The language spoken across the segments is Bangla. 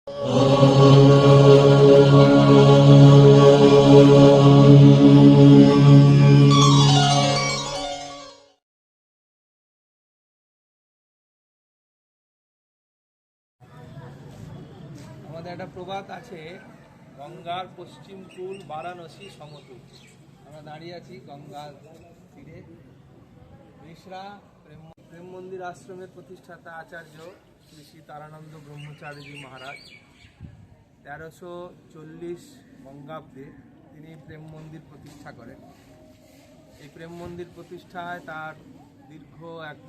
আমাদের একটা প্রবাদ আছে, গঙ্গার পশ্চিম কূল বারাণসী সমতুল। আমরা দাঁড়িয়ে আছি গঙ্গার তীরে। মিশ্রা প্রেম মন্দির আশ্রমের প্রতিষ্ঠাতা আচার্য শ্রী শ্রী তারানন্দ ব্রহ্মচারীজি মহারাজ 1340 বঙ্গাব্দে তিনি প্রেম মন্দির প্রতিষ্ঠা করেন। এই প্রেম মন্দির প্রতিষ্ঠায় তার দীর্ঘ এক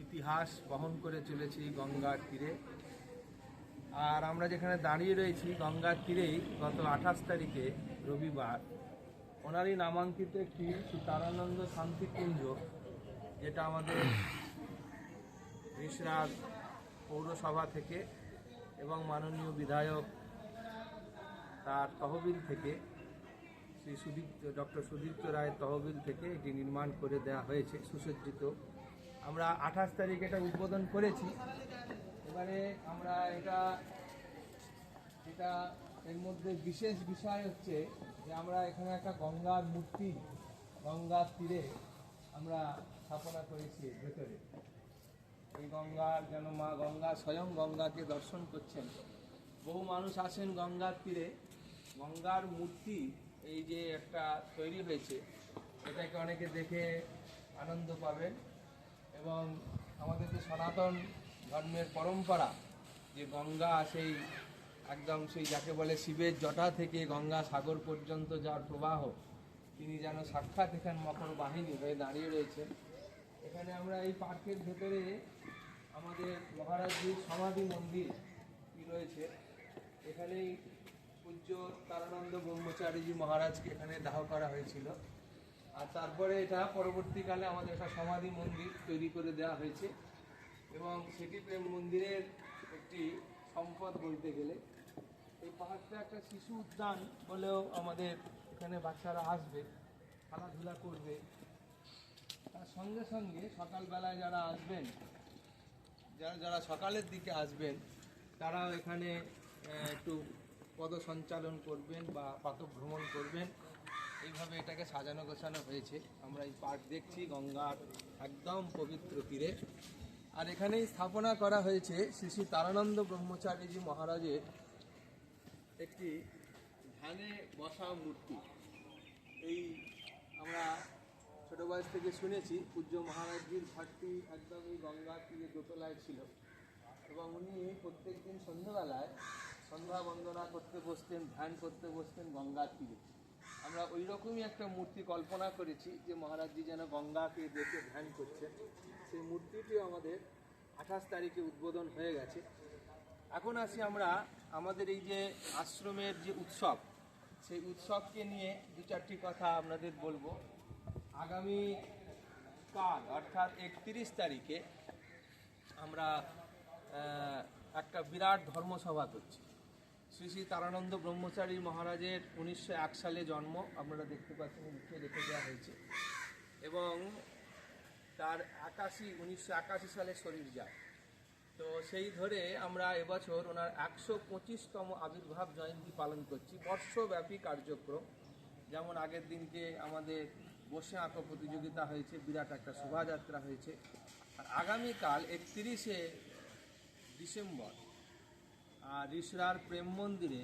ইতিহাস বহন করে চলেছে এই গঙ্গার তীরে। আর আমরা যেখানে দাঁড়িয়ে রয়েছি গঙ্গার তীরেই গত 28 তারিখে রবিবার ওনারই নামাঙ্কিত একটি শ্রী তারানন্দ শান্তিকুঞ্জ, যেটা আমাদের মিশ্রার পৌরসভা থেকে এবং মাননীয় বিধায়ক তার তহবিল থেকে, শ্রী ডক্টর সুদীপ্ত রায়ের তহবিল থেকে এটি নির্মাণ করে দেওয়া হয়েছে, সুসজ্জিত। আমরা 28 তারিখ এটা উদ্বোধন করেছি। এবারে আমরা এটা এর মধ্যে বিশেষ বিষয় হচ্ছে যে আমরা এখানে একটা গঙ্গার মূর্তি গঙ্গার তীরে আমরা স্থাপনা করেছি ভেতরে। এই গঙ্গার যেন মা গঙ্গা স্বয়ং গঙ্গাকে দর্শন করছেন। বহু মানুষ আসেন গঙ্গার তীরে, গঙ্গার মূর্তি এই যে একটা তৈরি হয়েছে এটাকে অনেকে দেখে আনন্দ পাবেন। এবং আমাদের যে সনাতন ধর্মের পরম্পরা, যে গঙ্গা সেই যাকে বলে শিবের জটা থেকে গঙ্গা সাগর পর্যন্ত যার প্রবাহ, তিনি যেন সাক্ষাৎ এখানে মকর বাহিনী হয়ে দাঁড়িয়ে রয়েছেন। এখানে আমরা এই পার্কের ভেতরে আমাদের মহারাজজির সমাধি মন্দির রয়েছে। এখানেই পূজ্য তারানন্দ ব্রহ্মচারীজি মহারাজকে এখানে দাহ করা হয়েছিল। আর তারপরে এটা পরবর্তীকালে আমাদের একটা সমাধি মন্দির তৈরি করে দেওয়া হয়েছে এবং সেটি প্রেম মন্দিরের একটি সম্পদ বলতে গেলে। এই পাহাড়টা একটা শিশু উদ্যান বলেও আমাদের এখানে বাচ্চারা আসবে, খেলাধুলা করবে। তার সঙ্গে সঙ্গে সকালবেলায় যারা আসবেন, যারা সকালের দিকে আসবেন তারাও এখানে একটু পদসঞ্চালন করবেন বা প্রাতঃভ্রমণ করবেন। এইভাবে এটাকে সাজানো গোছানো হয়েছে। আমরা এই পার্ক দেখছি গঙ্গার একদম পবিত্র তীরে। আর এখানেই স্থাপনা করা হয়েছে শ্রী শ্রী তারানন্দ ব্রহ্মচারীজি মহারাজের একটি ধ্যানে বসা মূর্তি। এই আমরা ছোট বয়স থেকে শুনেছি পূজ্য মহারাজজির ঘাটটি একদম এই গঙ্গার তীরে দোতলায় ছিল এবং উনি প্রত্যেক দিন সন্ধ্যাবেলায় সন্ধ্যা বন্দনা করতে বসতেন, ধ্যান করতে বসতেন গঙ্গার তীরে। আমরা ওই রকমই একটা মূর্তি কল্পনা করেছি যে মহারাজজি যেন গঙ্গাকে দেখে ধ্যান করছেন। সেই মূর্তিটিও আমাদের 28 তারিখে উদ্বোধন হয়ে গেছে। এখন আসি আমরা আমাদের এই যে আশ্রমের যে উৎসব, সেই উৎসবকে নিয়ে দু চারটি কথা আপনাদের বলবো। আগামী কাল অর্থাৎ 31 তারিখে আমরা একটা বিরাট ধর্মসভা করছি। শ্রী শ্রী তারানন্দ ব্রহ্মচারী মহারাজের 1901 সালে জন্ম, আপনারা দেখতে পাচ্ছেন লিখে রেখে দেওয়া হয়েছে। এবং তার 1981 সালে শরীর যায়। তো সেই ধরে আমরা এবছর ওনার 125তম আবির্ভাব জয়ন্তী পালন করছি। বর্ষব্যাপী কার্যক্রম, যেমন আগের দিনকে আমাদের বসে আঁকো প্রতিযোগিতা হয়েছে, বিরাট একটা শোভাযাত্রা হয়েছে। আর আগামীকাল 31শে ডিসেম্বর আর ঋষরার প্রেম মন্দিরে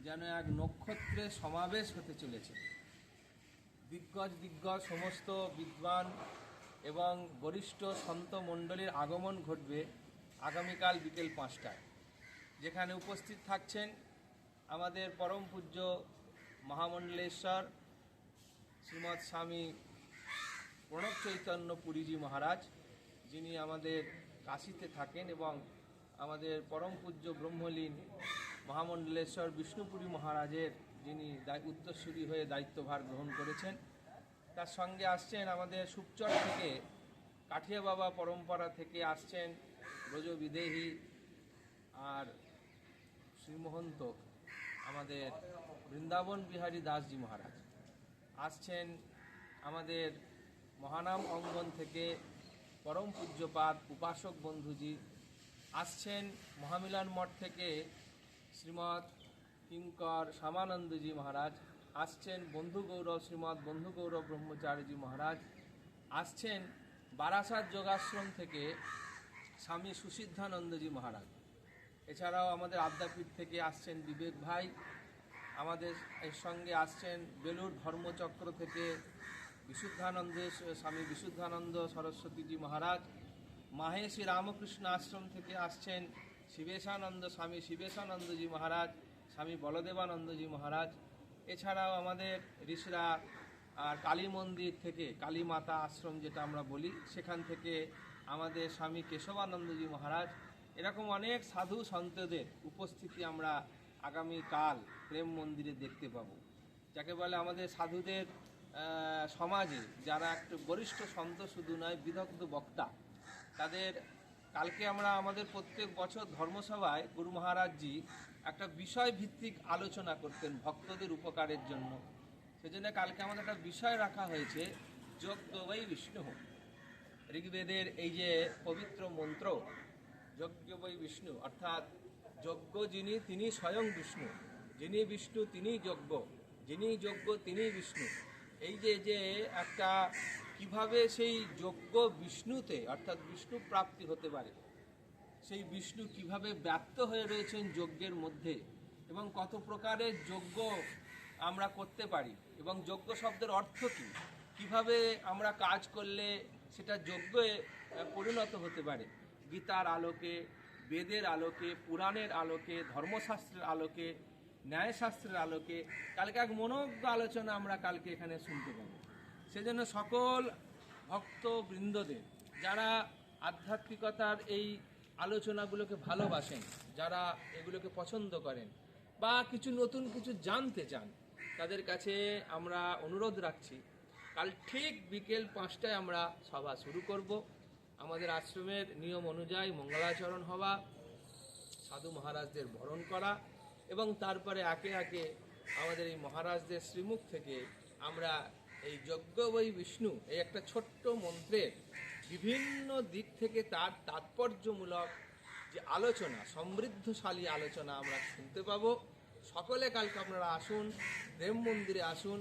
যেন এক নক্ষত্রের সমাবেশ হতে চলেছে। দিগ্গজ সমস্ত বিদ্বান এবং বরিষ্ঠ সন্ত মণ্ডলীর আগমন ঘটবে আগামীকাল বিকেল 5টায়, যেখানে উপস্থিত থাকছেন আমাদের পরম পূজ্য মহামণ্ডলেশ্বর শ্রীমৎ স্বামী প্রণব চৈতন্য পুরীজি মহারাজ, যিনি আমাদের কাশীতে থাকেন, এবং আমাদের পরম পূজ্য ব্রহ্মলীন মহামণ্ডলেশ্বর বিষ্ণুপুরী মহারাজের যিনি উত্তরসূরি হয়ে দায়িত্বভার গ্রহণ করেছেন। তার সঙ্গে আসছেন আমাদের সুপচর থেকে, কাঠিয়া বাবা পরম্পরা থেকে আসছেন ব্রজবিদেহী আর শ্রীমহন্ত আমাদের বৃন্দাবন বিহারী দাসজি মহারাজ। আসছেন আমাদের মহানাম অঙ্গন থেকে পরম পূজ্যপাদ উপাসক বন্ধুজি। আসছেন মহামিলন মঠ থেকে শ্রীমৎ কিঙ্কর শ্যামানন্দজি মহারাজ, আসছেন বন্ধু গৌরব শ্রীমৎ বন্ধু গৌরব ব্রহ্মচারীজি মহারাজ, আসছেন বারাসাত যোগাশ্রম থেকে স্বামী সুসিদ্ধানন্দজি মহারাজ। এছাড়াও আমাদের আদ্যাপীঠ থেকে আসছেন বিবেক ভাই, আমাদের এর সঙ্গে আসছেন বেলুর ধর্মচক্র থেকে স্বামী বিশুদ্ধানন্দ সরস্বতীজি মহারাজ, মাহেশী রামকৃষ্ণ আশ্রম থেকে আসছেন শিবেশানন্দ স্বামী শিবেশানন্দজি মহারাজ, স্বামী বলদেবানন্দজি মহারাজ। এছাড়াও আমাদের ঋষিরা আর কালী মন্দির থেকে কালী মাতা আশ্রম যেটা আমরা বলি, সেখান থেকে আমাদের স্বামী কেশবানন্দজি মহারাজ। এরকম অনেক সাধু সন্তদের উপস্থিতি আমরা আগামীকাল প্রেম মন্দিরে দেখতে পাব, যাকে বলে আমাদের সাধুদের সমাজে যারা একটু বরিষ্ঠ সন্ত শুধু নয়, বিদগ্ধ বক্তা। তাদের কালকে আমরা আমাদের প্রত্যেক বছর ধর্মসভায় গুরু মহারাজজি একটা বিষয় ভিত্তিক আলোচনা করতেন ভক্তদের উপকারের জন্য। সেজন্য কালকে আমাদের একটা বিষয় রাখা হয়েছে, যজ্ঞ বৈ বিষ্ণু। ঋগ্বেদের এই যে পবিত্র মন্ত্র যজ্ঞ বৈ বিষ্ণু, অর্থাৎ যজ্ঞ যিনি তিনি স্বয়ং বিষ্ণু, যিনি বিষ্ণু তিনি যজ্ঞ, যিনি যজ্ঞ তিনি বিষ্ণু। এই যে একটা কিভাবে সেই যজ্ঞ বিষ্ণুতে অর্থাৎ বিষ্ণু প্রাপ্তি হতে পারে, সেই বিষ্ণু কিভাবে ব্যক্ত হয়ে রয়েছেন যজ্ঞের মধ্যে, এবং কত প্রকারের যজ্ঞ আমরা করতে পারি, এবং যজ্ঞ শব্দের অর্থ কী, কীভাবে আমরা কাজ করলে সেটা যজ্ঞে পরিণত হতে পারে। গীতার আলোকে, বেদের আলোকে, পুরাণের আলোকে, ধর্মশাস্ত্রের আলোকে, ন্যায়শাস্ত্রের আলোকে কালকে এক মনোজ্ঞ আলোচনা আমরা কালকে এখানে শুনতে পাব। সেজন্য সকল ভক্তবৃন্দদের যারা আধ্যাত্মিকতার এই আলোচনাগুলোকে ভালোবাসেন, যারা এগুলোকে পছন্দ করেন বা কিছু নতুন কিছু জানতে চান, তাদের কাছে আমরা অনুরোধ রাখছি, কাল ঠিক বিকেল 5টায় আমরা সভা শুরু করব। আমাদের আশ্রমের নিয়ম অনুযায়ী মঙ্গলাচরণ হওয়া, সাধু মহারাজদের বরণ করা, এবং তারপরে একে একে আমাদের এই মহারাজদের শ্রীমুখ থেকে আমরা এই যজ্ঞ বৈ বিষ্ণু এই একটা ছোট্ট মন্ত্রের বিভিন্ন দিক থেকে তার তাৎপর্যমূলক যে আলোচনা, সমৃদ্ধশালী আলোচনা আমরা শুনতে পাবো। সকলে কালকে আপনারা আসুন, প্রেম মন্দিরে আসুন,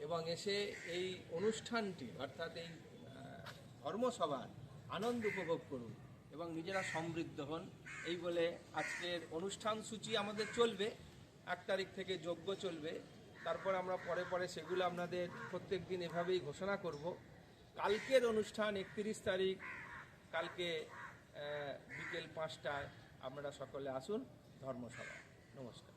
এবং এসে এই অনুষ্ঠানটি অর্থাৎ এই ধর্মসভার আনন্দ উপভোগ করুন এবং নিজেরা সমৃদ্ধ হন। এই বলে আজকের অনুষ্ঠান সূচি আমাদের চলবে, 1 তারিখ থেকে যজ্ঞ চলবে, তারপর আমরা পরে পরে সেগুলো আপনাদের প্রত্যেক দিন এভাবেই ঘোষণা করব। কালকের অনুষ্ঠান 31 তারিখ, কালকে বিকেল 5টায় আপনারা সকলে আসুন ধর্মসভা। নমস্কার।